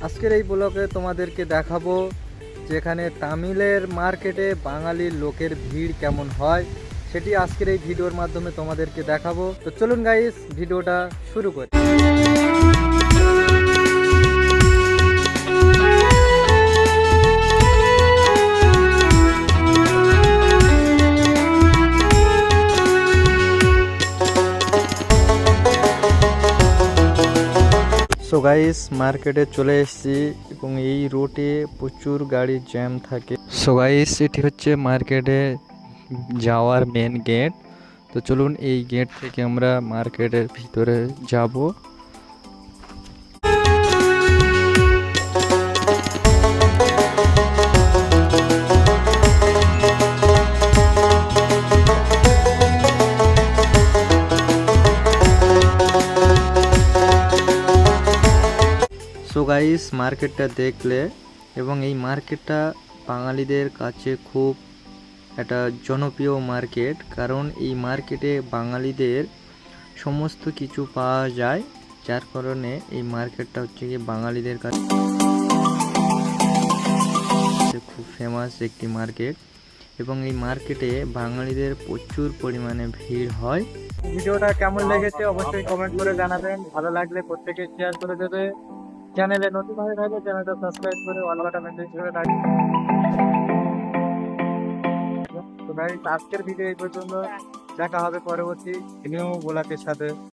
আজকের এই ব্লগে তোমাদেরকে দেখাবো যেখানে তামিলের মার্কেটে বাঙালির লোকের ভিড় কেমন হয়, সেটি আজকের এই ভিডিওর মাধ্যমে তোমাদেরকে দেখাবো। তো চলুন গাইস, ভিডিওটা শুরু করি। সো গাইস, মার্কেটে চলে এসেছি এবং এই রোডে প্রচুর গাড়ির জ্যাম থাকে। সো গাইস, এটি হচ্ছে মার্কেটে যাওয়ার মেন গেট। তো চলুন এই গেট থেকে আমরা মার্কেটের ভিতরে যাব। সো গাইস, মার্কেটটা দেখলে এবং এই মার্কেটটা বাঙালিদের কাছে খুব একটা জনপ্রিয় মার্কেট, কারণ এই মার্কেটে বাঙালিদের সমস্ত কিছু পাওয়া যায়, যার কারণে এই মার্কেটটা হচ্ছে কি বাঙালিদের কাছে খুব ফেমাস একটি মার্কেট এবং এই মার্কেটে বাঙালিদের প্রচুর পরিমাণে ভিড় হয়। ভিডিওটা কেমন লেগেছে অবশ্যই কমেন্ট করে জানাবেন। ভালো লাগলে প্রত্যেকে শেয়ার করে দেবে। চ্যানেলে নতুন হয়ে থাকলে চ্যানেলটা সাবস্ক্রাইব করে অল বাটন প্রেস করে রাখবেন। তো গাইস, আজকের ভিডিও এই পর্যন্ত। দেখা হবে পরবর্তী নিউ ব্লগের সাথে।